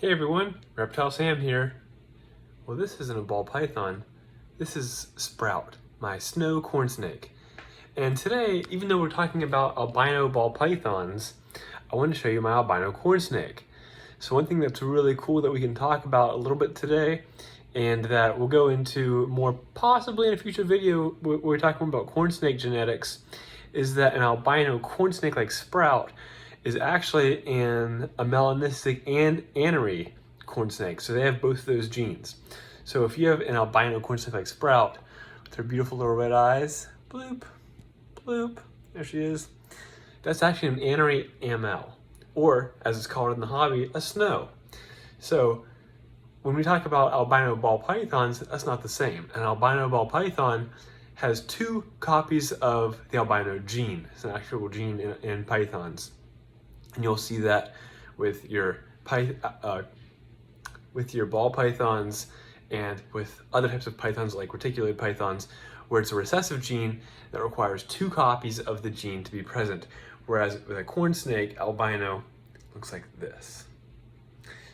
Hey everyone, Reptile Sam here. Well, this isn't a ball python. This is Sprout, my snow corn snake. And today, even though we're talking about albino ball pythons, I want to show you my albino corn snake. So one thing that's really cool that we can talk about a little bit today, and that we'll go into more possibly in a future video where we're talking about corn snake genetics, is that an albino corn snake like Sprout is actually a melanistic and anery corn snake. So they have both of those genes. So if you have an albino corn snake like Sprout with her beautiful little red eyes, bloop, bloop, there she is, that's actually an anery AML, or as it's called in the hobby, a snow. So when we talk about albino ball pythons, that's not the same. An albino ball python has two copies of the albino gene. It's an actual gene in pythons. And you'll see that with your ball pythons and with other types of pythons like reticulated pythons, where it's a recessive gene that requires two copies of the gene to be present. Whereas with a corn snake, albino looks like this.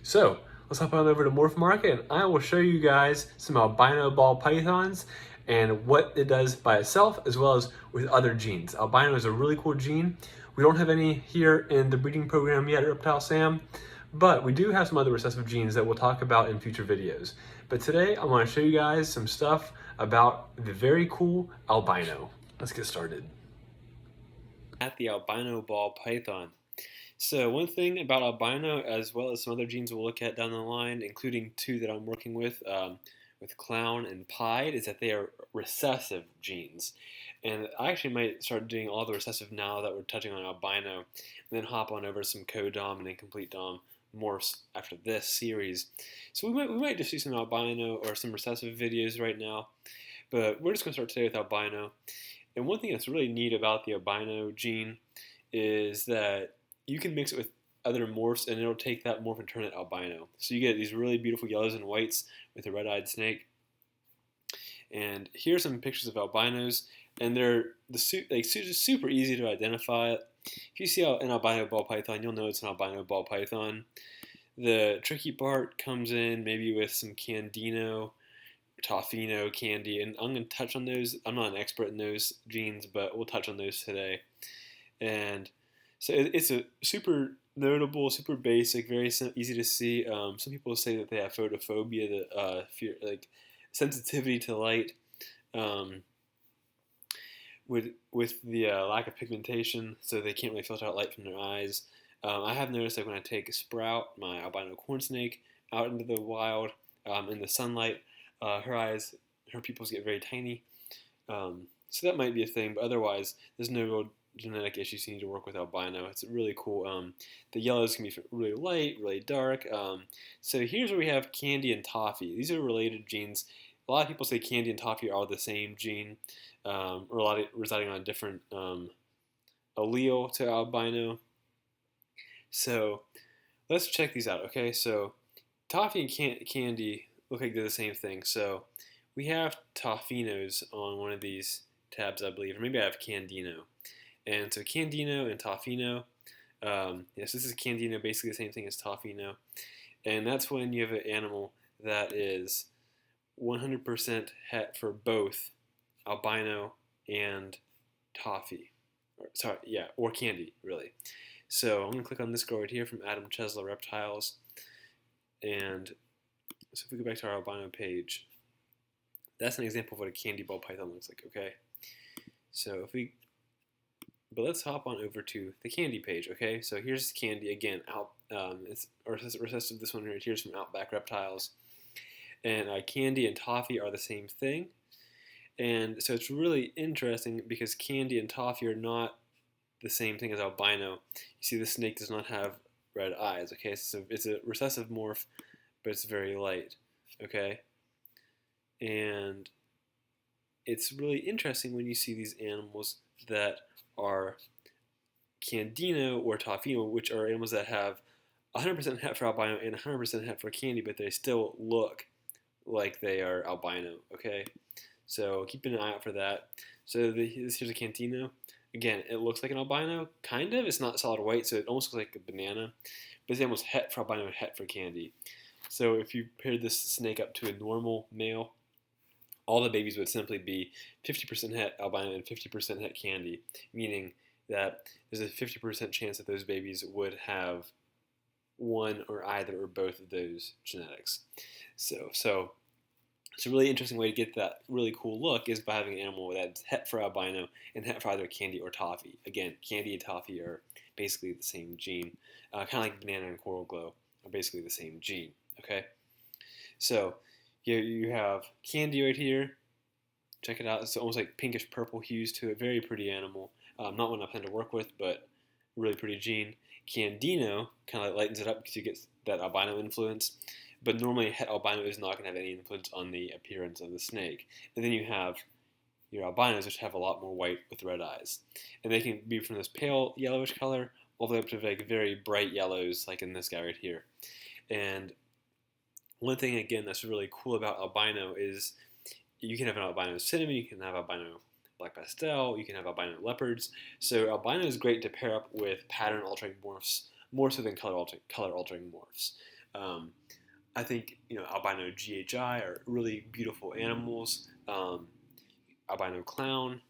So let's hop on over to Morph Market and I will show you guys some albino ball pythons and what it does by itself as well as with other genes. Albino is a really cool gene. We don't have any here in the breeding program yet at Reptile Sam, but we do have some other recessive genes that we'll talk about in future videos. But today I want to show you guys some stuff about the very cool albino. Let's get started. At the albino ball python. So one thing about albino, as well as some other genes we'll look at down the line, including two that I'm working with clown and pied, is that they are recessive genes. And I actually might start doing all the recessive now that we're touching on albino, and then hop on over to some co-dom and incomplete dom morphs after this series. So we might just do some albino or some recessive videos right now, but we're just going to start today with albino. And one thing that's really neat about the albino gene is that you can mix it with other morphs and it'll take that morph and turn it albino. So you get these really beautiful yellows and whites with a red-eyed snake. And here's some pictures of albinos, and they're super easy to identify. If you see an albino ball python, you'll know it's an albino ball python. The tricky part comes in maybe with some Candino, Toffino, Candy, and I'm going to touch on those. I'm not an expert in those genes, but we'll touch on those today. And so it's a super notable, super basic, very easy to see. Some people say that they have photophobia, fear, like sensitivity to light, with the lack of pigmentation, so they can't really filter out light from their eyes. I have noticed that when I take a Sprout, my albino corn snake, out into the wild in the sunlight, her pupils get very tiny. So that might be a thing, but otherwise, there's no real genetic issues you need to work with albino. It's really cool. The yellows can be really light, really dark. So here's where we have Candy and Toffee. These are related genes. A lot of people say Candy and Toffee are the same gene, or residing on a different allele to albino. So let's check these out. Okay, so Toffee and Candy look like they're the same thing. So we have Toffinos on one of these tabs, I believe, or maybe I have Candino. And so Candino and Toffino, yes, this is Candino, basically the same thing as Toffino. And that's when you have an animal that is 100% het for both albino and Toffee. Or Candy, really. So I'm going to click on this girl right here from Adam Chesla Reptiles. And so if we go back to our albino page, that's an example of what a candy ball python looks like, okay? But let's hop on over to the Candy page, okay? So here's Candy again. It's recessive. This one right here is from Outback Reptiles, and Candy and Toffee are the same thing. And so it's really interesting because Candy and Toffee are not the same thing as albino. You see, the snake does not have red eyes, okay? So it's a recessive morph, but it's very light, okay? And it's really interesting when you see these animals that are Candino or Toffino, which are animals that have 100% het for albino and 100% het for Candy, but they still look like they are albino, okay? So keep an eye out for that. So here's a Candino. Again, it looks like an albino, kind of. It's not solid white, so it almost looks like a banana, but it's almost het for albino and het for candy. So if you paired this snake up to a normal male, all the babies would simply be 50% het albino and 50% het candy, meaning that there's a 50% chance that those babies would have one or either or both of those genetics. So it's a really interesting way to get that really cool look is by having an animal that's het for albino and het for either candy or toffee. Again, candy and toffee are basically the same gene, kind of like banana and coral glow are basically the same gene. Okay, so you have candy right here. Check it out. It's almost like pinkish purple hues to it. Very pretty animal. Not one I plan to work with, but really pretty gene. Candino kind of lightens it up because you get that albino influence. But normally, het albino is not going to have any influence on the appearance of the snake. And then you have your albinos, which have a lot more white with red eyes. And they can be from this pale yellowish color all the way up to like very bright yellows, like in this guy right here. And one thing, again, that's really cool about albino is you can have an albino cinnamon, you can have albino black pastel, you can have albino leopards. So albino is great to pair up with pattern-altering morphs, more so than color-altering morphs. I think albino GHI are really beautiful animals. Albino clown.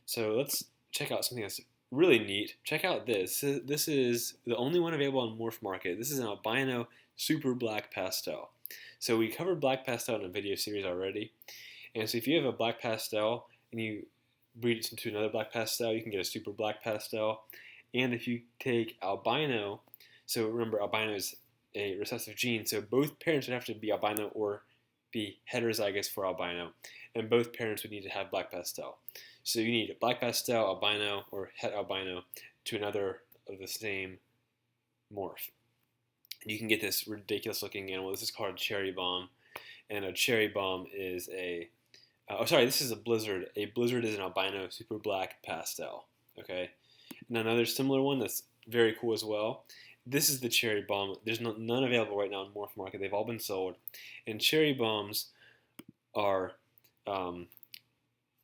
So let's check out something that's really neat. Check out this. This is the only one available on Morph Market. This is an albino super black pastel. So we covered black pastel in a video series already. And so if you have a black pastel and you breed it into another black pastel, you can get a super black pastel. And if you take albino, so remember albino is a recessive gene, so both parents would have to be albino or be heterozygous for albino, and both parents would need to have black pastel. So you need a black pastel, albino, or het albino to another of the same morph. And you can get this ridiculous looking animal. This is called a cherry bomb, and a cherry bomb is this is a blizzard. A blizzard is an albino super black pastel. Okay, and another similar one that's very cool as well. This is the cherry bomb. There's none available right now on Morph Market. They've all been sold. And cherry bombs are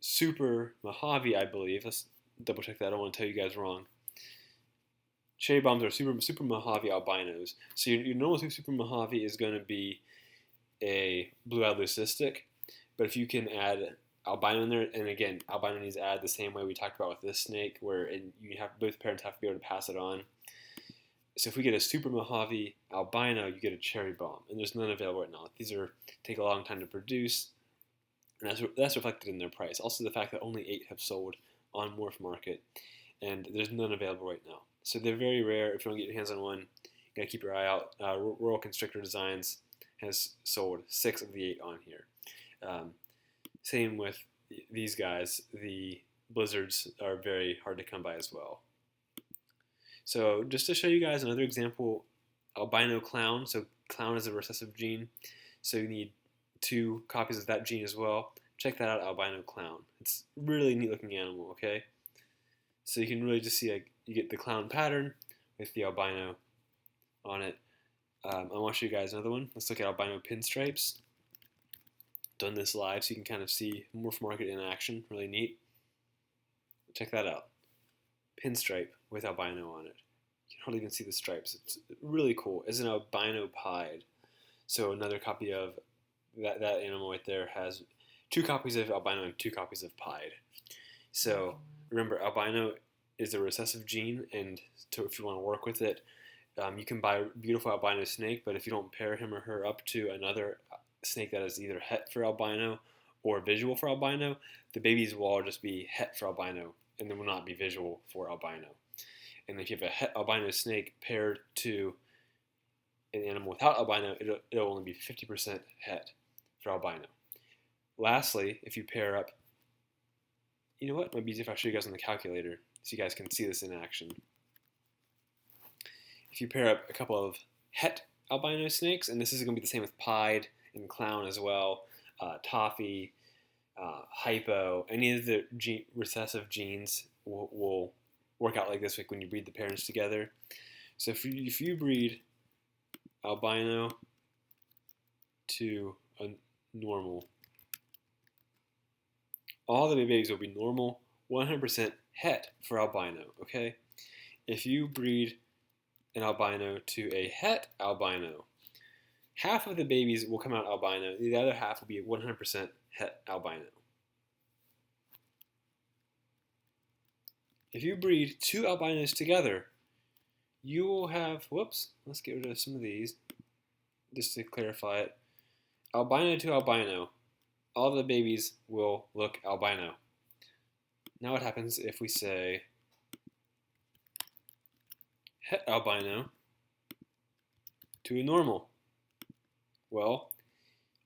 super Mojave, I believe. Let's double check that. I don't want to tell you guys wrong. Cherry bombs are super Mojave albinos. So your normal super Mojave is going to be a blue-eyed leucistic. But if you can add albino in there, and again, albino needs to add the same way we talked about with this snake, where both parents have to be able to pass it on. So if we get a super Mojave albino, you get a cherry bomb, and there's none available right now. These take a long time to produce, and that's reflected in their price. Also, the fact that only 8 have sold on Morph Market, and there's none available right now. So they're very rare. If you don't get your hands on one, you gotta keep your eye out. Royal Constrictor Designs has sold 6 of the 8 on here. Same with these guys. The blizzards are very hard to come by as well. So just to show you guys another example, albino clown. So clown is a recessive gene. So you need 2 copies of that gene as well. Check that out, albino clown. It's a really neat looking animal, okay? So you can really just see you get the clown pattern with the albino on it. I want to show you guys another one. Let's look at albino pinstripes. Done this live so you can kind of see Morph Market in action. Really neat. Check that out. Pinstripe with albino on it. You can hardly even see the stripes. It's really cool. It's an albino pied. So another copy of that animal right there has 2 copies of albino and 2 copies of pied. So remember, albino is a recessive gene, and if you want to work with it, you can buy a beautiful albino snake, but if you don't pair him or her up to another snake that is either het for albino or visual for albino, the babies will all just be het for albino, and they will not be visual for albino. And if you have a het albino snake paired to an animal without albino, it'll only be 50% het for albino. Lastly, if you pair up, you know what? It might be easier if I show you guys on the calculator so you guys can see this in action. If you pair up a couple of het albino snakes, and this is going to be the same with pied and clown as well, toffee, hypo, any of the recessive genes will work out like this, like when you breed the parents together. So if you breed albino to a normal, all the babies will be normal, 100% het for albino, okay? If you breed an albino to a het albino, half of the babies will come out albino, the other half will be 100% het albino. If you breed two albinos together, you will have, whoops, let's get rid of some of these, just to clarify it. Albino to albino, all the babies will look albino. Now what happens if we say het albino to a normal? Well,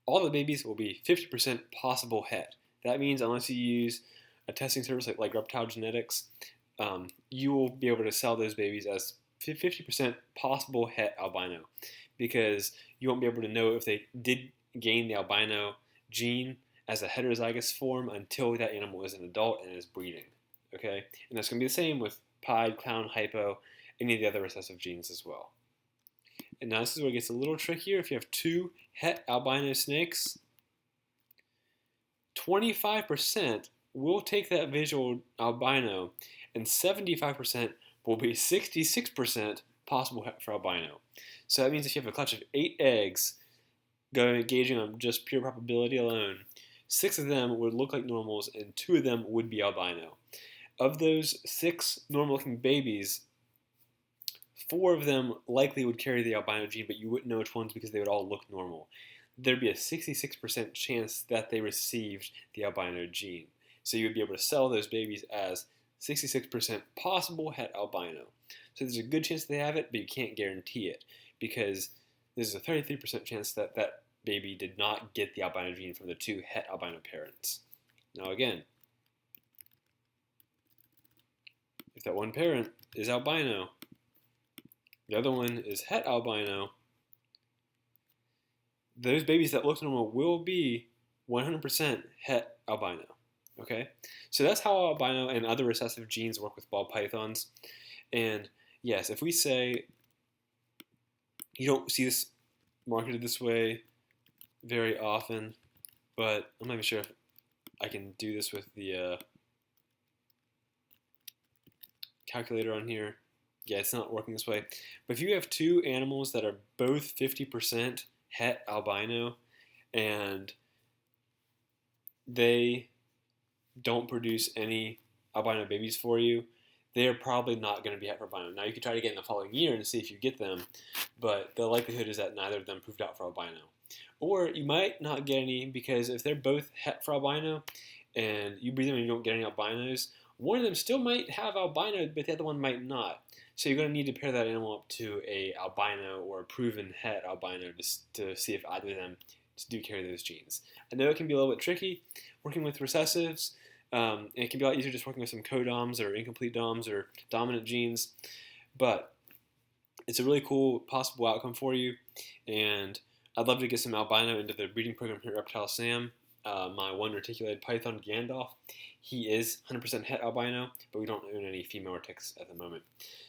all the babies will be 50% possible het. That means unless you use a testing service like Reptile Genetics, you will be able to sell those babies as 50% possible het albino, because you won't be able to know if they did gain the albino gene as a heterozygous form until that animal is an adult and is breeding. Okay, and that's going to be the same with pied, clown, hypo, any of the other recessive genes as well. And now this is where it gets a little trickier. If you have two het albino snakes, 25% will take that visual albino, and 75% will be 66% possible het for albino. So that means if you have a clutch of 8 eggs, gauging on just pure probability alone, 6 of them would look like normals and 2 of them would be albino. Of those 6 normal-looking babies, 4 of them likely would carry the albino gene, but you wouldn't know which ones because they would all look normal. There'd be a 66% chance that they received the albino gene. So you would be able to sell those babies as 66% possible het albino. So there's a good chance they have it, but you can't guarantee it, because there's a 33% chance that that baby did not get the albino gene from the 2 het albino parents. Now again, if that one parent is albino, the other one is het albino, those babies that look normal will be 100% het albino. Okay, so that's how albino and other recessive genes work with ball pythons. And yes, if we say you don't see this marketed this way very often, but I'm not even sure if I can do this with the calculator on here. Yeah, it's not working this way. But if you have 2 animals that are both 50% het albino and they don't produce any albino babies for you, they're probably not going to be het for albino. Now you can try to get in the following year and see if you get them, but the likelihood is that neither of them proved out for albino. Or you might not get any, because if they're both het for albino and you breed them and you don't get any albinos, one of them still might have albino, but the other one might not. So you're going to need to pair that animal up to a albino or a proven het albino to see if either of them do carry those genes. I know it can be a little bit tricky working with recessives. It can be a lot easier just working with some codoms or incomplete doms or dominant genes, but it's a really cool possible outcome for you. And I'd love to get some albino into the breeding program here at Reptile Sam. My one reticulated python, Gandalf, he is 100% het albino, but we don't own any female retics at the moment.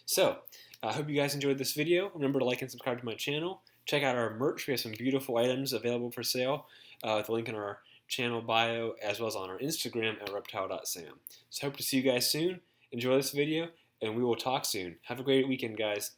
So, I hope you guys enjoyed this video. Remember to like and subscribe to my channel. Check out our merch. We have some beautiful items available for sale with a link in our channel bio, as well as on our Instagram at reptile.sam. So hope to see you guys soon. Enjoy this video, and we will talk soon. Have a great weekend, guys.